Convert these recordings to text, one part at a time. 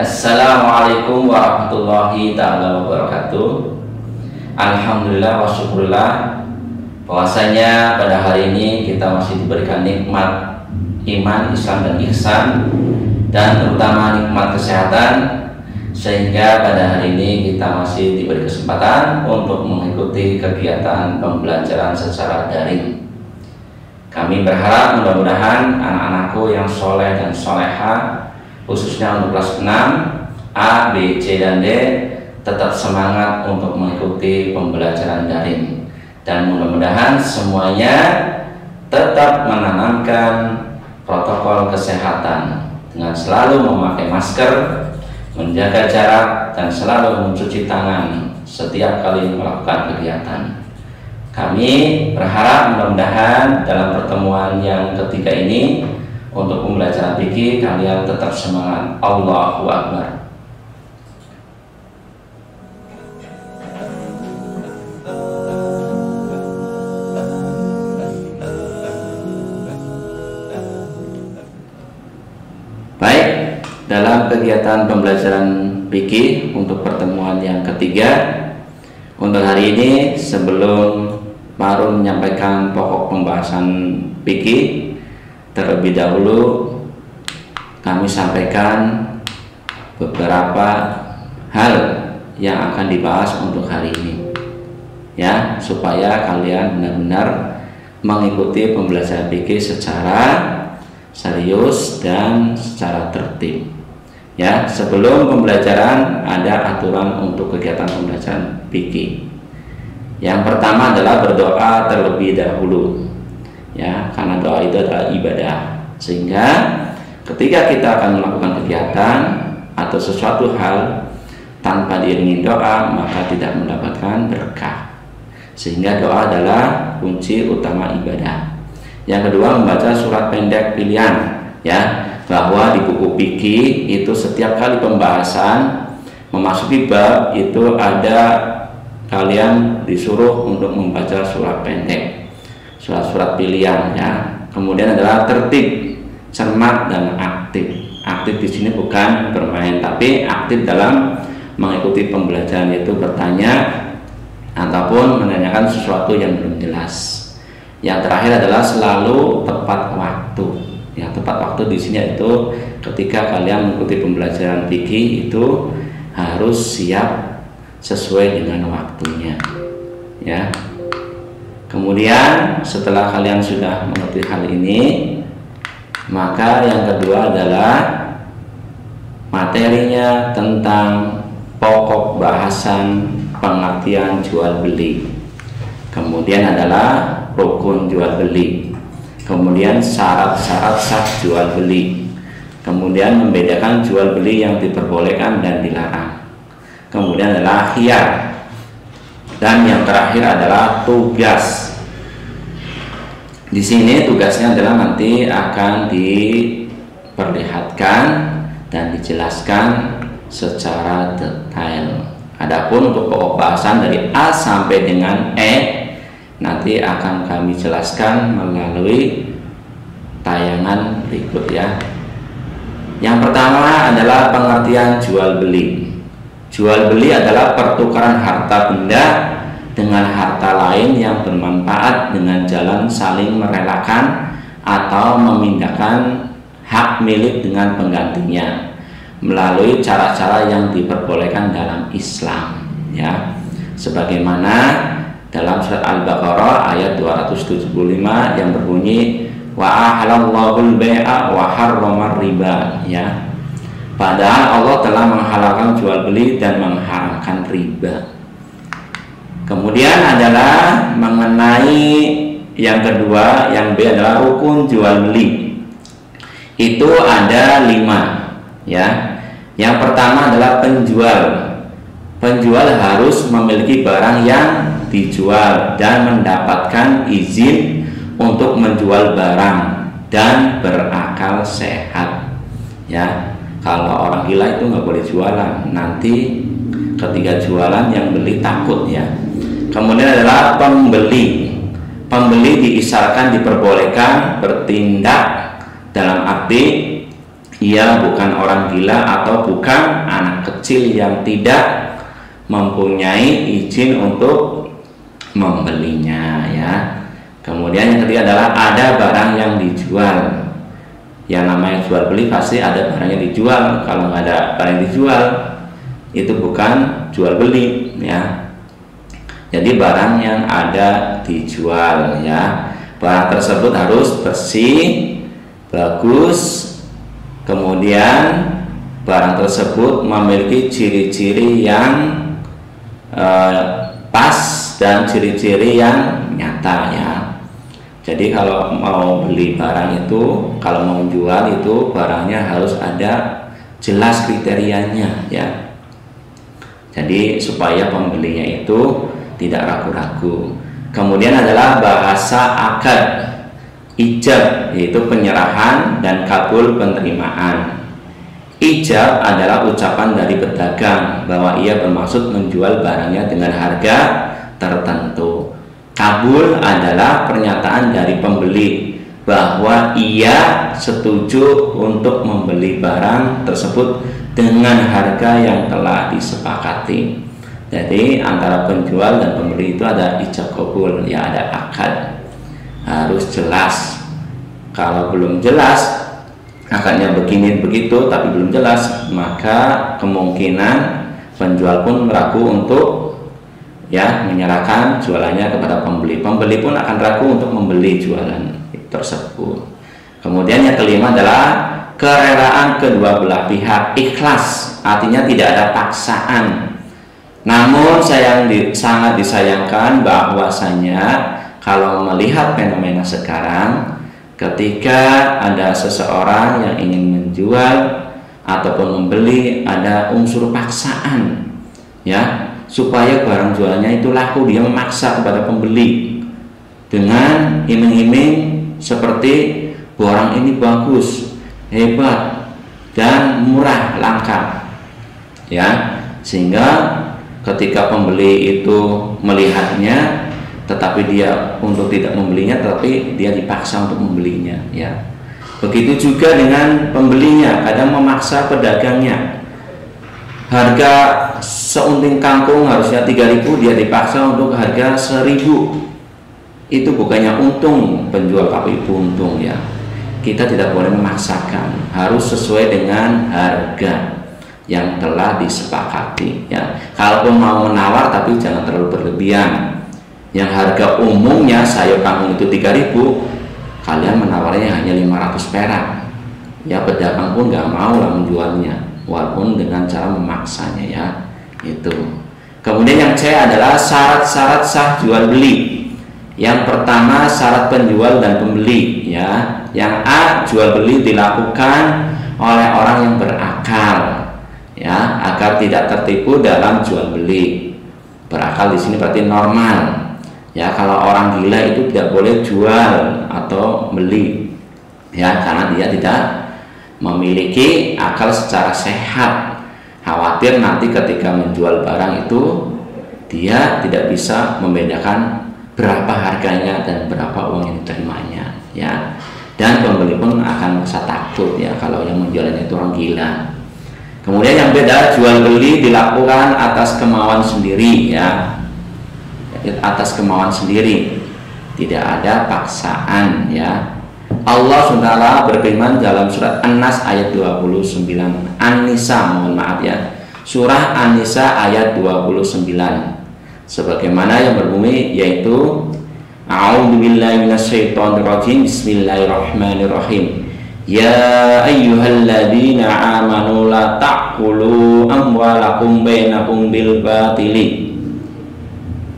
Assalamualaikum warahmatullahi ta'ala wabarakatuh. Alhamdulillah wa syukurillah bahwasanya pada hari ini kita masih diberikan nikmat iman, Islam dan ihsan, dan terutama nikmat kesehatan, sehingga pada hari ini kita masih diberi kesempatan untuk mengikuti kegiatan pembelajaran secara daring. Kami berharap mudah-mudahan anak-anakku yang soleh dan soleha, khususnya untuk kelas 6 A, B, C, dan D, tetap semangat untuk mengikuti pembelajaran daring, dan mudah-mudahan semuanya tetap menanamkan protokol kesehatan dengan selalu memakai masker, menjaga jarak, dan selalu mencuci tangan setiap kali melakukan kegiatan. Kami berharap mudah-mudahan dalam pertemuan yang ketiga ini untuk pembelajaran fikih kalian tetap semangat. Allahu Akbar. Baik, dalam kegiatan pembelajaran fikih untuk pertemuan yang ketiga untuk hari ini, sebelum baru menyampaikan pokok pembahasan fikih, terlebih dahulu kami sampaikan beberapa hal yang akan dibahas untuk hari ini, ya, supaya kalian benar-benar mengikuti pembelajaran fikih secara serius dan secara tertib. Ya, sebelum pembelajaran ada aturan untuk kegiatan pembelajaran fikih. Yang pertama adalah berdoa terlebih dahulu. Ya, karena doa itu adalah ibadah, sehingga ketika kita akan melakukan kegiatan atau sesuatu hal tanpa diiringi doa, maka tidak mendapatkan berkah, sehingga doa adalah kunci utama ibadah. Yang kedua, membaca surat pendek pilihan, ya, bahwa di buku fikih itu setiap kali pembahasan memasuki bab itu ada kalian disuruh untuk membaca surat pendek, surat-surat pilihan, ya. Kemudian adalah tertib, cermat, dan aktif. Aktif di sini bukan bermain, tapi aktif dalam mengikuti pembelajaran, yaitu bertanya ataupun menanyakan sesuatu yang belum jelas. Yang terakhir adalah selalu tepat waktu. Ya, tepat waktu di sini itu ketika kalian mengikuti pembelajaran fikih itu harus siap sesuai dengan waktunya, ya. Kemudian setelah kalian sudah mengerti hal ini, maka yang kedua adalah materinya tentang pokok bahasan pengertian jual beli. Kemudian adalah rukun jual beli. Kemudian syarat-syarat sah jual beli. Kemudian membedakan jual beli yang diperbolehkan dan dilarang. Kemudian adalah khiyar. Dan yang terakhir adalah tugas. Di sini tugasnya adalah nanti akan diperlihatkan dan dijelaskan secara detail. Adapun untuk pokok bahasan dari A sampai dengan E nanti akan kami jelaskan melalui tayangan berikut, ya. Yang pertama adalah pengertian jual beli. Jual beli adalah pertukaran harta benda dengan harta lain yang bermanfaat dengan jalan saling merelakan atau memindahkan hak milik dengan penggantinya melalui cara-cara yang diperbolehkan dalam Islam, ya. Sebagaimana dalam surat Al-Baqarah ayat 275 yang berbunyi wa ahalallahul bai'a wa harramar riba, ya. Padahal Allah telah menghalalkan jual beli dan mengharamkan riba. Kemudian adalah mengenai yang kedua, yang B adalah rukun jual beli. Itu ada 5, ya. Yang pertama adalah penjual. Penjual harus memiliki barang yang dijual dan mendapatkan izin untuk menjual barang dan berakal sehat, ya. Kalau orang gila itu nggak boleh jualan, nanti ketika jualan yang beli takut, ya. Kemudian adalah pembeli. Pembeli diisyaratkan diperbolehkan bertindak dalam arti ia bukan orang gila atau bukan anak kecil yang tidak mempunyai izin untuk membelinya ya. Kemudian yang ketiga adalah ada barang yang dijual. Yang namanya jual beli pasti ada barang yang dijual. Kalau nggak ada barang yang dijual, itu bukan jual beli ya. Jadi barang yang ada dijual ya. Barang tersebut harus bersih, bagus. Kemudian barang tersebut memiliki ciri-ciri yang pas dan ciri-ciri yang nyata ya. Jadi kalau mau beli barang itu, kalau mau jual itu barangnya harus ada jelas kriterianya ya. Jadi supaya pembelinya itu tidak ragu-ragu. Kemudian adalah bahasa akad ijab, yaitu penyerahan dan kabul penerimaan. Ijab adalah ucapan dari pedagang bahwa ia bermaksud menjual barangnya dengan harga tertentu. Kabul adalah pernyataan dari pembeli bahwa ia setuju untuk membeli barang tersebut dengan harga yang telah disepakati. Jadi antara penjual dan pembeli itu ada ijab kabul, ya ada akad, harus jelas. Kalau belum jelas, akadnya begini begitu tapi belum jelas, maka kemungkinan penjual pun ragu untuk ya menyerahkan jualannya kepada pembeli. Pembeli pun akan ragu untuk membeli jualan tersebut. Kemudian yang kelima adalah kerelaan kedua belah pihak, ikhlas, artinya tidak ada paksaan. Namun sangat disayangkan bahwasanya kalau melihat fenomena sekarang, ketika ada seseorang yang ingin menjual ataupun membeli, ada unsur paksaan ya, supaya barang jualannya itu laku. Dia memaksa kepada pembeli dengan iming-iming seperti barang ini bagus, hebat, dan murah, langka ya, sehingga ketika pembeli itu melihatnya tetapi dia untuk tidak membelinya, tetapi dia dipaksa untuk membelinya ya. Begitu juga dengan pembelinya, kadang memaksa pedagangnya. Harga seunting kangkung harusnya 3.000, dia dipaksa untuk harga 1.000. Itu bukannya untung penjual tapi untung ya. Kita tidak boleh memaksakan, harus sesuai dengan harga yang telah disepakati ya. Kalaupun mau menawar tapi jangan terlalu berlebihan. Yang harga umumnya sayur kangkung itu 3.000, kalian menawarnya hanya 500 perak ya, pedagang pun nggak mau lah menjualnya walaupun dengan cara memaksanya ya. Itu. Kemudian yang C adalah syarat-syarat sah jual beli. Yang pertama syarat penjual dan pembeli ya. Yang A, jual beli dilakukan oleh orang yang berakal ya, agar tidak tertipu dalam jual beli. Berakal di sini berarti normal ya. Kalau orang gila itu tidak boleh jual atau beli ya, karena dia tidak memiliki akal secara sehat. Khawatir nanti ketika menjual barang itu dia tidak bisa membedakan berapa harganya dan berapa uang yang diterimanya ya. Dan pembeli pun akan merasa takut ya kalau yang menjualnya itu orang gila. Kemudian yang beda, jual beli dilakukan atas kemauan sendiri ya, atas kemauan sendiri, tidak ada paksaan ya. Allah SWT berfirman dalam surat An-Nas ayat 29, An-Nisa, mohon maaf ya, surah An-Nisa ayat 29, sebagaimana yang berbunyi yaitu A'udzubillahi minasyaitonirrajim, bismillahirrahmanirrahim. Ya ayyuhalladzina amanu la ta'kulu amwalakum bainakum bil batili.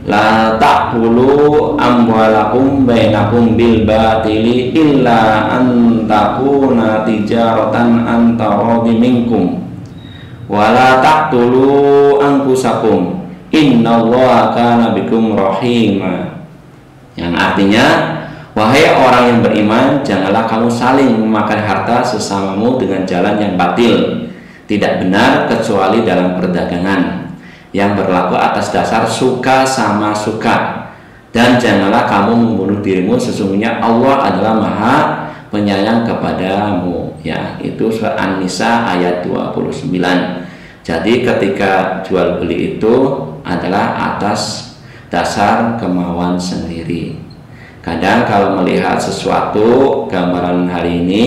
La ta'kulu amwalakum bainakum bil batili illa an takuna tijaratan an taradhi minkum. Wa la taqtulu anfusakum. Innallaha kana bikum rahima. Yang artinya, wahai orang yang beriman, janganlah kamu saling memakan harta sesamamu dengan jalan yang batil, tidak benar kecuali dalam perdagangan yang berlaku atas dasar suka sama suka. Dan janganlah kamu membunuh dirimu, sesungguhnya Allah adalah Maha penyayang kepadamu, ya. Itu surat An-Nisa ayat 29. Jadi ketika jual beli itu adalah atas dasar kemauan sendiri. Kadang kalau melihat sesuatu, gambaran hari ini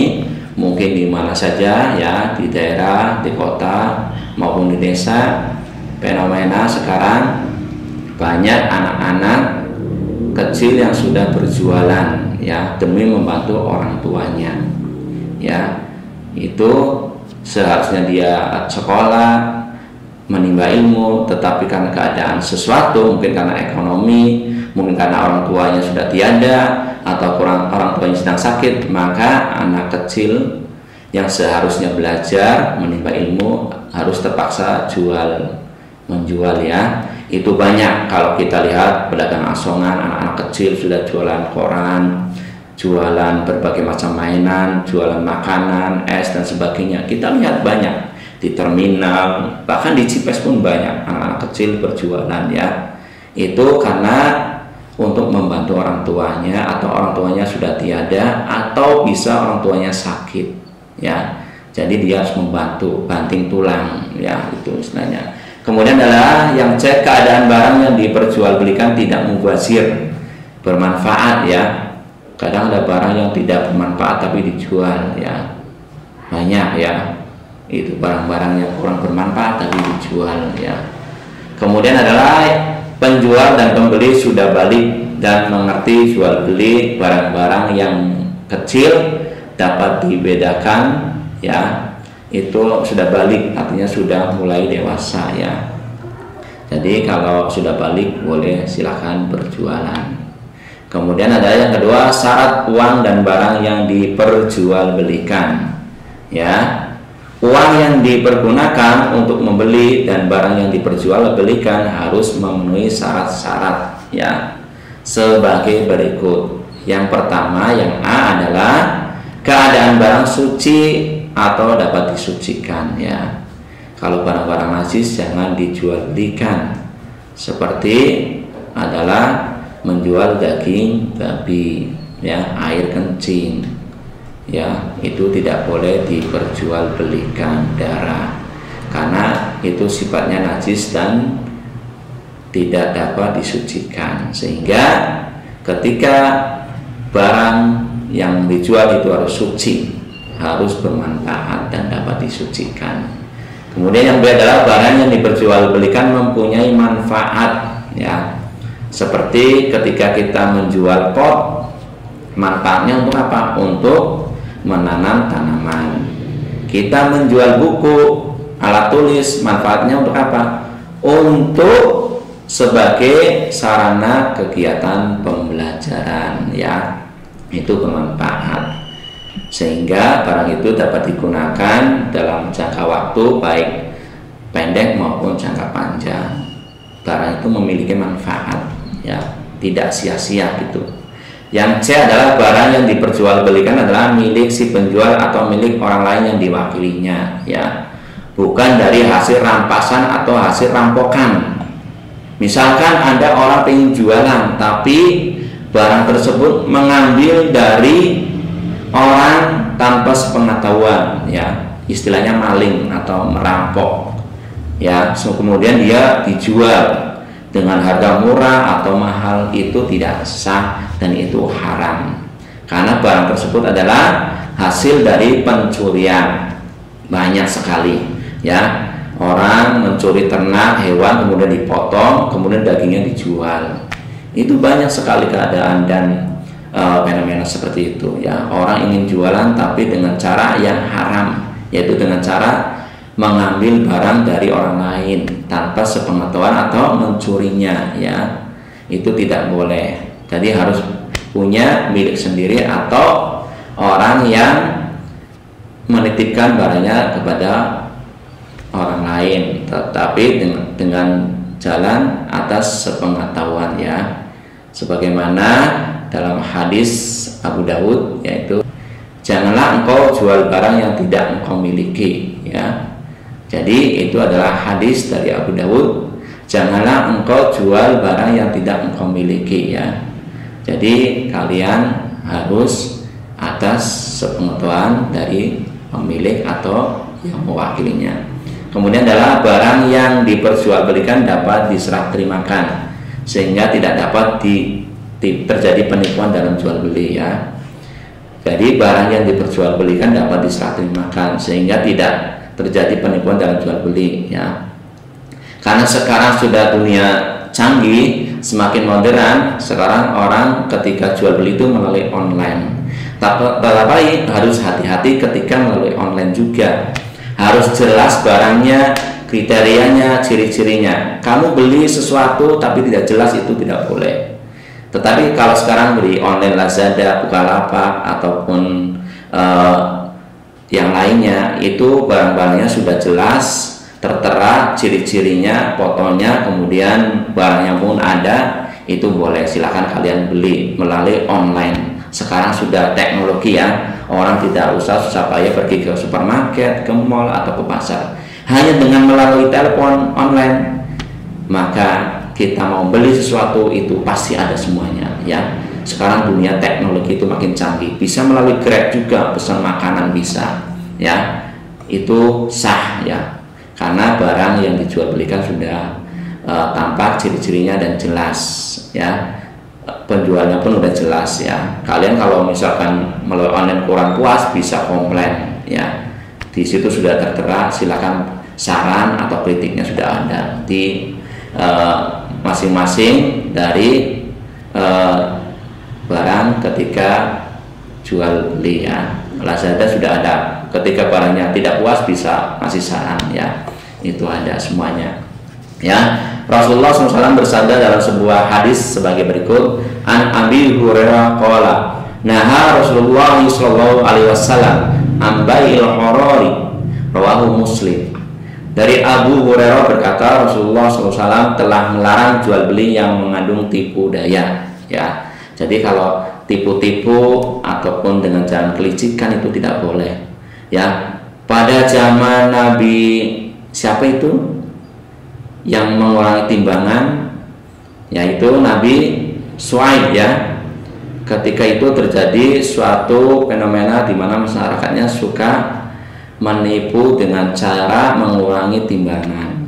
mungkin di mana saja, ya, di daerah, di kota maupun di desa, fenomena sekarang banyak anak-anak kecil yang sudah berjualan, ya, demi membantu orang tuanya, ya. Itu seharusnya dia sekolah, menimba ilmu, tetapi karena keadaan sesuatu, mungkin karena ekonomi, mungkin karena orang tuanya sudah tiada, atau orang tuanya sedang sakit, maka anak kecil yang seharusnya belajar, menimba ilmu, harus terpaksa menjual, ya. Itu banyak kalau kita lihat pedagang asongan, anak-anak kecil sudah jualan koran, jualan berbagai macam mainan, jualan makanan, es dan sebagainya. Kita lihat banyak di terminal, bahkan di Cipes pun banyak anak-anak kecil berjualan, ya. Itu karena untuk membantu orang tuanya, atau orang tuanya sudah tiada, atau bisa orang tuanya sakit, ya. Jadi dia harus membantu, banting tulang, ya, itu istilahnya. Kemudian adalah yang cek keadaan barang yang diperjualbelikan tidak mubazir, bermanfaat, ya. Kadang ada barang yang tidak bermanfaat tapi dijual, ya. Banyak, ya. Itu barang-barang yang kurang bermanfaat tapi dijual, ya. Kemudian adalah penjual dan pembeli sudah balik dan mengerti jual beli barang-barang yang kecil dapat dibedakan, ya. Itu sudah balik, artinya sudah mulai dewasa, ya. Jadi kalau sudah balik boleh silahkan berjualan. Kemudian ada yang kedua, syarat uang dan barang yang diperjualbelikan, ya. Uang yang dipergunakan untuk membeli dan barang yang diperjualbelikan harus memenuhi syarat-syarat, ya, sebagai berikut. Yang pertama, yang A adalah keadaan barang suci atau dapat disucikan, ya. Kalau barang-barang najis jangan dijual belikan. Seperti adalah menjual daging babi, ya, air kencing, ya, itu tidak boleh diperjualbelikan, darah, karena itu sifatnya najis dan tidak dapat disucikan. Sehingga ketika barang yang dijual itu harus suci, harus bermanfaat dan dapat disucikan. Kemudian yang kedua adalah barang yang diperjualbelikan mempunyai manfaat, ya. Seperti ketika kita menjual pot, manfaatnya untuk apa? Untuk menanam tanaman. Kita menjual buku, alat tulis, manfaatnya untuk apa? Untuk sebagai sarana kegiatan pembelajaran, ya. Itu bermanfaat. Sehingga barang itu dapat digunakan dalam jangka waktu baik pendek maupun jangka panjang. Barang itu memiliki manfaat, ya, tidak sia-sia gitu. Yang C adalah barang yang diperjualbelikan adalah milik si penjual atau milik orang lain yang diwakilinya, ya, bukan dari hasil rampasan atau hasil rampokan. Misalkan ada orang pengen jualan tapi barang tersebut mengambil dari orang tanpa sepengetahuan, ya, istilahnya maling atau merampok, ya. Kemudian dia dijual dengan harga murah atau mahal, itu tidak sah dan itu haram, karena barang tersebut adalah hasil dari pencurian. Banyak sekali, ya, orang mencuri ternak, hewan, kemudian dipotong, kemudian dagingnya dijual. Itu banyak sekali keadaan dan fenomena seperti itu, ya. Orang ingin jualan tapi dengan cara yang haram, yaitu dengan cara mengambil barang dari orang lain tanpa sepengetahuan atau mencurinya, ya. Itu tidak boleh. Jadi harus punya milik sendiri atau orang yang menitipkan barangnya kepada orang lain, tetapi dengan jalan atas sepengetahuan, ya. Sebagaimana dalam hadis Abu Dawud, yaitu janganlah engkau jual barang yang tidak engkau miliki, ya. Jadi itu adalah hadis dari Abu Dawud, janganlah engkau jual barang yang tidak engkau miliki, ya. Jadi kalian harus atas sepengetahuan dari pemilik atau yang mewakilinya. Kemudian adalah barang yang diperjualbelikan dapat diserah terimakan sehingga tidak dapat terjadi penipuan dalam jual beli ya. Jadi barang yang diperjualbelikan dapat diserah terimakan sehingga tidak terjadi penipuan dalam jual beli ya. Karena sekarang sudah dunia canggih, semakin modern, sekarang orang ketika jual beli itu melalui online. Tetapi harus hati-hati ketika melalui online juga. Harus jelas barangnya, kriterianya, ciri-cirinya. Kamu beli sesuatu tapi tidak jelas, itu tidak boleh. Tetapi kalau sekarang beli online Lazada, Bukalapak ataupun yang lainnya, itu barang-barangnya sudah jelas, tertera ciri-cirinya, fotonya, kemudian barangnya pun ada, itu boleh. Silakan kalian beli melalui online. Sekarang sudah teknologi ya, orang tidak usah susah payah pergi ke supermarket, ke mall atau ke pasar. Hanya dengan melalui telepon online, maka kita mau beli sesuatu itu pasti ada semuanya ya. Sekarang dunia teknologi itu makin canggih, bisa melalui Grab juga, pesan makanan bisa ya. Itu sah ya, karena barang yang dijual belikan sudah tampak ciri-cirinya dan jelas ya. Penjualnya pun udah jelas ya. Kalian kalau misalkan melalui online kurang puas bisa komplain ya. Di situ sudah tertera, silakan saran atau kritiknya sudah ada di masing-masing dari barang ketika jual beli ya. Lazada sudah ada, ketika barangnya tidak puas bisa kasih saran ya. Itu ada semuanya ya. Rasulullah SAW bersabda dalam sebuah hadis sebagai berikut, An Abi Hurairah qala, naha Rasulullah SAW an bai'il horori, rawahu Muslim. Dari Abu Hurairah berkata, Rasulullah SAW telah melarang jual beli yang mengandung tipu daya ya. Jadi kalau tipu-tipu ataupun dengan jalan kelicikan itu tidak boleh ya. Pada zaman Nabi siapa itu yang mengurangi timbangan, yaitu Nabi Shu'aib ya. Ketika itu terjadi suatu fenomena di mana masyarakatnya suka menipu dengan cara mengurangi timbangan.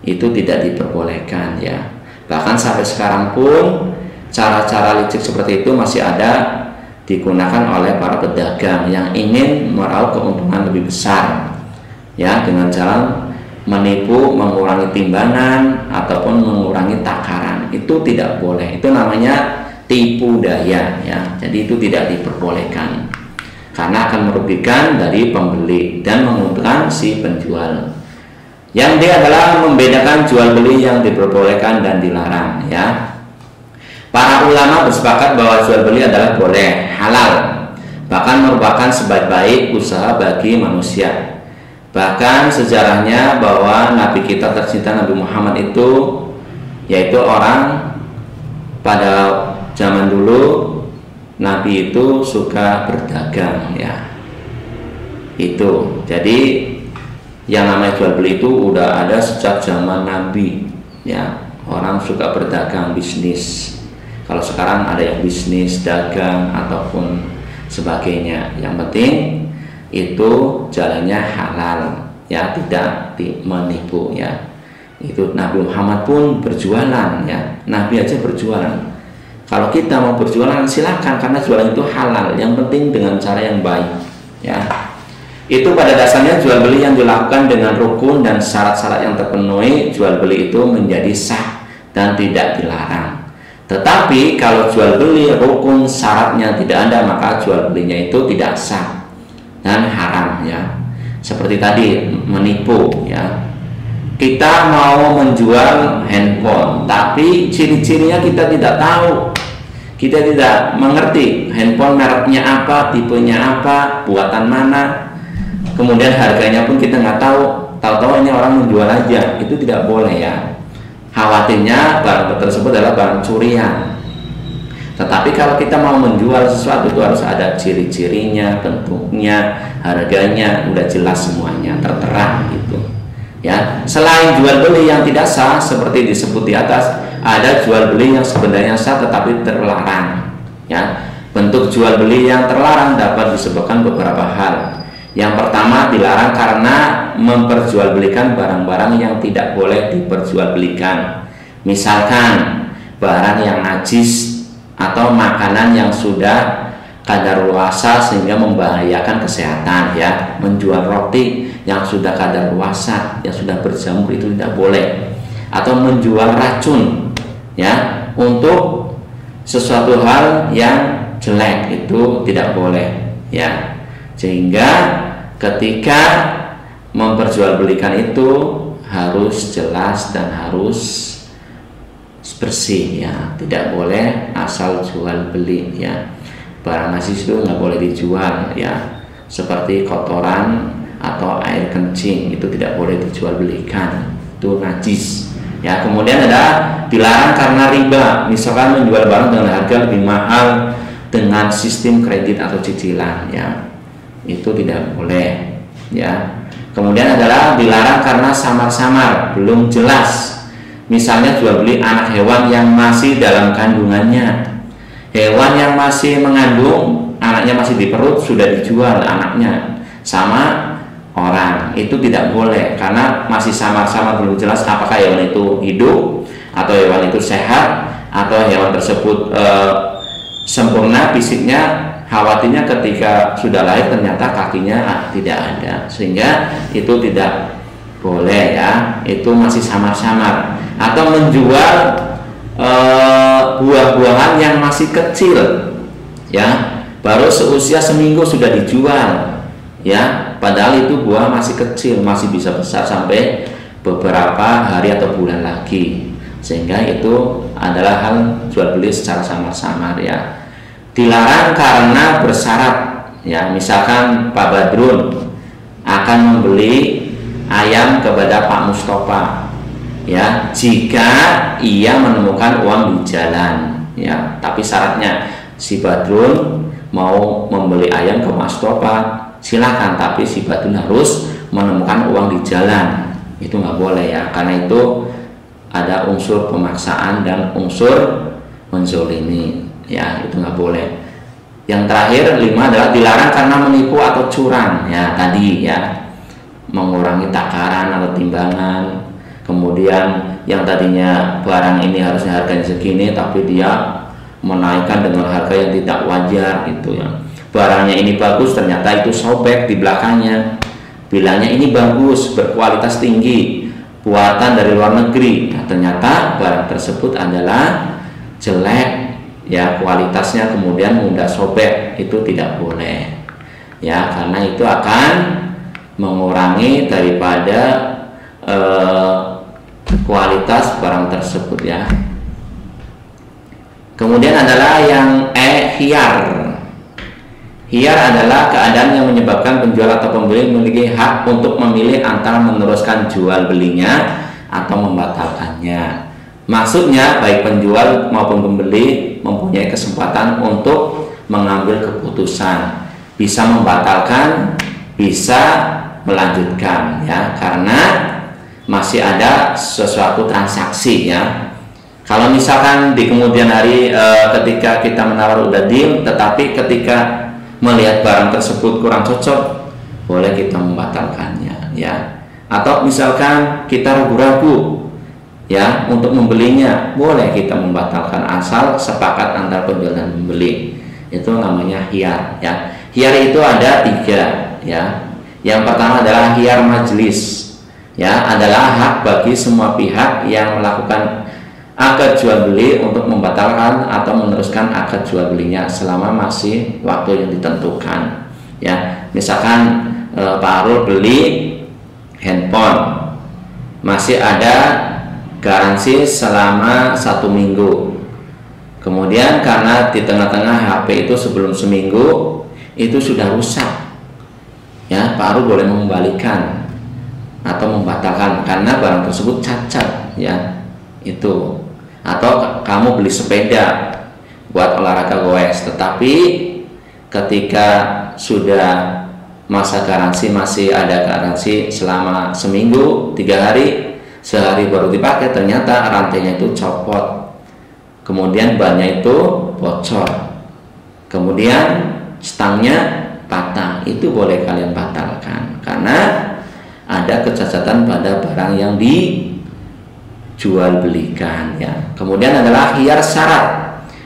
Itu tidak diperbolehkan ya. Bahkan sampai sekarang pun cara-cara licik seperti itu masih ada digunakan oleh para pedagang yang ingin meraup keuntungan lebih besar ya, dengan cara menipu, mengurangi timbangan ataupun mengurangi takaran. Itu tidak boleh. Itu namanya tipu daya ya. Jadi itu tidak diperbolehkan karena akan merugikan dari pembeli dan menguntungkan si penjual. Yang dia adalah membedakan jual beli yang diperbolehkan dan dilarang ya. Para ulama bersepakat bahwa jual beli adalah boleh, halal, bahkan merupakan sebaik-baik usaha bagi manusia. Bahkan sejarahnya bahwa Nabi kita tercinta Nabi Muhammad itu, yaitu orang pada zaman dulu, Nabi itu suka berdagang ya. Itu jadi yang namanya jual beli itu udah ada sejak zaman Nabi ya. Orang suka berdagang, bisnis. Kalau sekarang ada yang bisnis, dagang ataupun sebagainya, yang penting itu jalannya halal ya, tidak menipu ya. Itu Nabi Muhammad pun berjualan ya, Nabi aja berjualan. Kalau kita mau berjualan silakan, karena jualan itu halal, yang penting dengan cara yang baik ya. Itu pada dasarnya jual beli yang dilakukan dengan rukun dan syarat-syarat yang terpenuhi, jual beli itu menjadi sah dan tidak dilarang. Tetapi kalau jual beli rukun syaratnya tidak ada, maka jual belinya itu tidak sah dan haram ya. Seperti tadi menipu ya. Kita mau menjual handphone tapi ciri-cirinya kita tidak tahu. Kita tidak mengerti handphone mereknya apa, tipenya apa, buatan mana. Kemudian harganya pun kita nggak tahu. Tahu-tahu ini orang menjual aja. Itu tidak boleh ya. Khawatirnya barang tersebut adalah barang curian. Tetapi kalau kita mau menjual sesuatu itu harus ada ciri-cirinya, bentuknya, harganya, udah jelas semuanya, tertera gitu ya. Selain jual beli yang tidak sah seperti disebut di atas, ada jual beli yang sebenarnya sah tetapi terlarang ya. Bentuk jual beli yang terlarang dapat disebabkan beberapa hal. Yang pertama, dilarang karena memperjualbelikan barang-barang yang tidak boleh diperjualbelikan. Misalkan barang yang najis atau makanan yang sudah kadaluarsa sehingga membahayakan kesehatan, ya. Menjual roti yang sudah kadaluarsa, yang sudah berjamur, itu tidak boleh. Atau menjual racun, ya, untuk sesuatu hal yang jelek, itu tidak boleh, ya. Sehingga ketika memperjualbelikan itu harus jelas dan harus bersih, ya. Tidak boleh asal jual beli, ya. Barang najis itu nggak boleh dijual, ya. Seperti kotoran atau air kencing itu tidak boleh dijual belikan, itu najis, ya. Kemudian ada dilarang karena riba, misalkan menjual barang dengan harga lebih mahal dengan sistem kredit atau cicilan, ya. Itu tidak boleh, ya. Kemudian adalah dilarang karena samar-samar, belum jelas. Misalnya jual beli anak hewan yang masih dalam kandungannya. Hewan yang masih mengandung, anaknya masih di perut, sudah dijual anaknya sama orang, itu tidak boleh karena masih samar-samar, belum jelas apakah hewan itu hidup atau hewan itu sehat atau hewan tersebut sempurna fisiknya. Khawatirnya ketika sudah lahir ternyata kakinya tidak ada, sehingga itu tidak boleh, ya. Itu masih samar-samar. Atau menjual buah-buahan yang masih kecil, ya, baru seusia seminggu sudah dijual, ya, padahal itu buah masih kecil, masih bisa besar sampai beberapa hari atau bulan lagi, sehingga itu adalah hal jual beli secara samar-samar, ya. Dilarang karena bersyarat, ya. Misalkan Pak Badrun akan membeli ayam kepada Pak Mustafa, ya, jika ia menemukan uang di jalan, ya. Tapi syaratnya si Badrun mau membeli ayam ke Mustafa, silakan, tapi si Badrun harus menemukan uang di jalan. Itu nggak boleh, ya, karena itu ada unsur pemaksaan dan unsur menzolimi, ya. Itu nggak boleh. Yang terakhir 5 adalah dilarang karena menipu atau curang, ya, tadi, ya, mengurangi takaran atau timbangan. Kemudian yang tadinya barang ini harusnya harganya segini, tapi dia menaikkan dengan harga yang tidak wajar, gitu, ya. Barangnya ini bagus, ternyata itu sobek di belakangnya. Bilangnya ini bagus, berkualitas tinggi, buatan dari luar negeri. Nah, ternyata barang tersebut adalah jelek, ya, kualitasnya, kemudian mudah sobek. Itu tidak boleh, ya, karena itu akan mengurangi daripada kualitas barang tersebut, ya. Kemudian adalah yang khiyar. Khiyar adalah keadaan yang menyebabkan penjual atau pembeli memiliki hak untuk memilih antara meneruskan jual belinya atau membatalkannya. Maksudnya baik penjual maupun pembeli mempunyai kesempatan untuk mengambil keputusan, bisa membatalkan, bisa melanjutkan, ya, karena masih ada sesuatu transaksi, ya. Kalau misalkan di kemudian hari ketika kita menawar udah deal, tetapi ketika melihat barang tersebut kurang cocok, boleh kita membatalkannya, ya. Atau misalkan kita ragu-ragu, ya, untuk membelinya, boleh kita membatalkan asal sepakat antara penjual dan pembeli. Itu namanya khiyar, ya. Khiyar itu ada 3, ya. Yang pertama adalah khiyar majelis, ya, adalah hak bagi semua pihak yang melakukan akad jual beli untuk membatalkan atau meneruskan akad jual belinya selama masih waktu yang ditentukan, ya. Misalkan Pak Arul beli handphone, masih ada garansi selama 1 minggu. Kemudian karena di tengah-tengah HP itu sebelum seminggu itu sudah rusak, ya, Pak Arul boleh mengembalikan atau membatalkan karena barang tersebut cacat, ya, itu. Atau kamu beli sepeda buat olahraga goes, tetapi ketika sudah masa garansi, masih ada garansi selama seminggu, 3 hari, sehari baru dipakai, ternyata rantainya itu copot, kemudian bannya itu bocor, kemudian stangnya patah, itu boleh kalian batalkan karena ada kecacatan pada barang yang dijual belikan ya. Kemudian adalah khiyar syarat,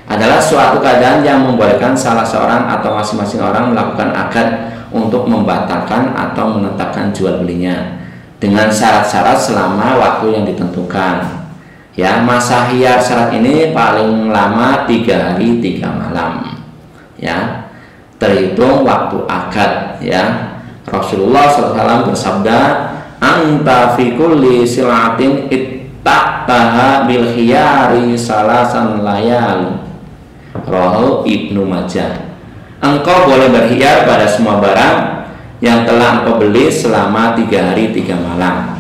adalah suatu keadaan yang membolehkan salah seorang atau masing-masing orang melakukan akad untuk membatalkan atau menetapkan jual belinya dengan syarat-syarat selama waktu yang ditentukan ya. Masa khiyar syarat ini paling lama 3 hari 3 malam ya, terhitung waktu akad ya. Rasulullah SAW bersabda, anta fi kulli silatin ittaqtaha bil khiyari salasan layal. Rawahu Ibnu Majah. Engkau boleh berkhiyar pada semua barang yang telah engkau beli selama 3 hari 3 malam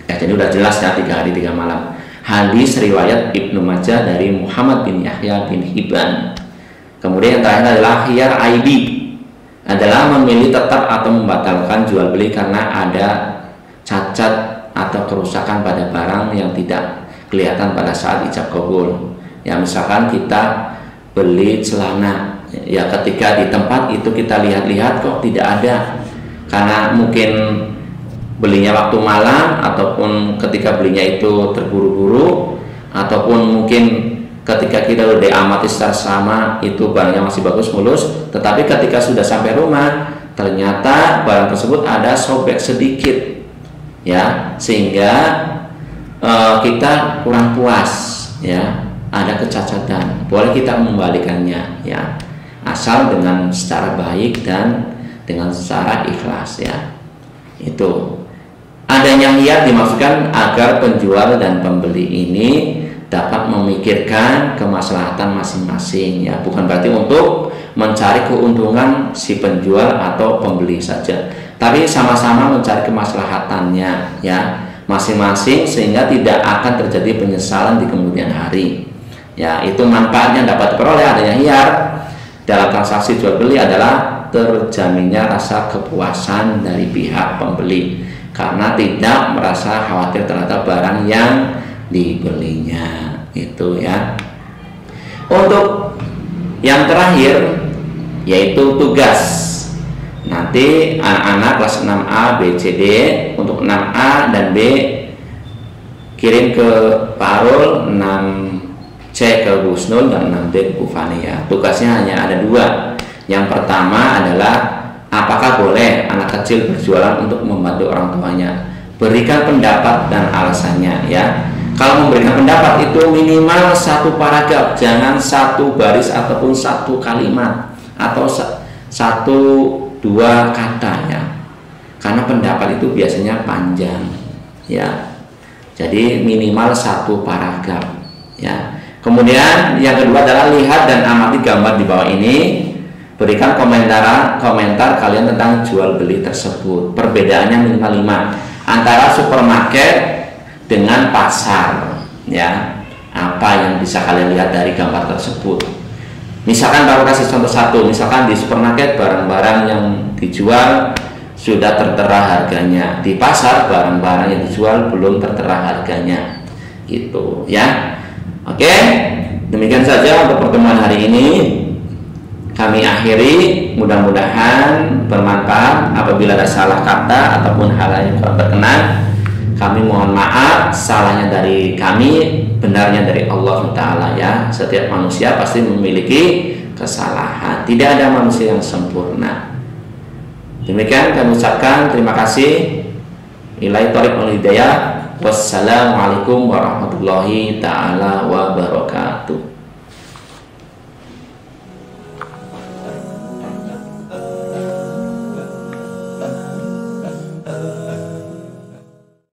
ya. Jadi udah jelas ya 3 hari 3 malam. Hadis riwayat Ibnu Majah dari Muhammad bin Yahya bin Hibban. Kemudian yang terakhir adalah khiyar aibi, adalah memilih tetap atau membatalkan jual beli karena ada cacat atau kerusakan pada barang yang tidak kelihatan pada saat ijab kabul ya. Misalkan kita beli celana ya, ketika di tempat itu kita lihat-lihat kok tidak ada, karena mungkin belinya waktu malam, ataupun ketika belinya itu terburu-buru, ataupun mungkin ketika kita udah amati secara sama itu barangnya masih bagus mulus, tetapi ketika sudah sampai rumah ternyata barang tersebut ada sobek sedikit ya, sehingga kita kurang puas ya, ada kecacatan, boleh kita membalikannya ya, asal dengan secara baik dan dengan secara ikhlas ya. Itu adanya khiyar dimaksudkan agar penjual dan pembeli ini dapat memikirkan kemaslahatan masing-masing ya, bukan berarti untuk mencari keuntungan si penjual atau pembeli saja, tapi sama-sama mencari kemaslahatannya ya masing-masing, sehingga tidak akan terjadi penyesalan di kemudian hari ya. Itu manfaatnya dapat diperoleh adanya khiyar dalam transaksi jual beli adalah terjaminnya rasa kepuasan dari pihak pembeli karena tidak merasa khawatir terhadap barang yang dibelinya itu ya. Untuk yang terakhir yaitu tugas, nanti anak-anak kelas 6A, B, C, D, untuk 6A dan B kirim ke Pak Arul, 6C ke Bu Husnul dan 6D ke Bu Fani ya. Tugasnya hanya ada 2. Yang pertama adalah apakah boleh anak kecil berjualan untuk membantu orang tuanya. Berikan pendapat dan alasannya ya. Kalau memberikan pendapat itu minimal 1 paragraf, jangan 1 baris ataupun 1 kalimat atau 1-2 kata ya. Karena pendapat itu biasanya panjang ya. Jadi minimal 1 paragraf ya. Kemudian yang kedua adalah lihat dan amati gambar di bawah ini. Berikan komentar kalian tentang jual beli tersebut. Perbedaannya minimal 5 antara supermarket dengan pasar ya. Apa yang bisa kalian lihat dari gambar tersebut? Misalkan baru kasih contoh satu, misalkan di supermarket barang-barang yang dijual sudah tertera harganya, di pasar barang-barang yang dijual belum tertera harganya gitu ya. Oke, demikian saja untuk pertemuan hari ini. Kami akhiri, mudah-mudahan bermanfaat. Apabila ada salah kata ataupun hal yang kurang berkenan, kami mohon maaf. Salahnya dari kami, benarnya dari Allah Ta'ala ya. Setiap manusia pasti memiliki kesalahan, tidak ada manusia yang sempurna. Demikian kami ucapkan terima kasih. Ilaihi thariq wal hidayah. Wassalamualaikum warahmatullahi ta'ala wabarakatuh.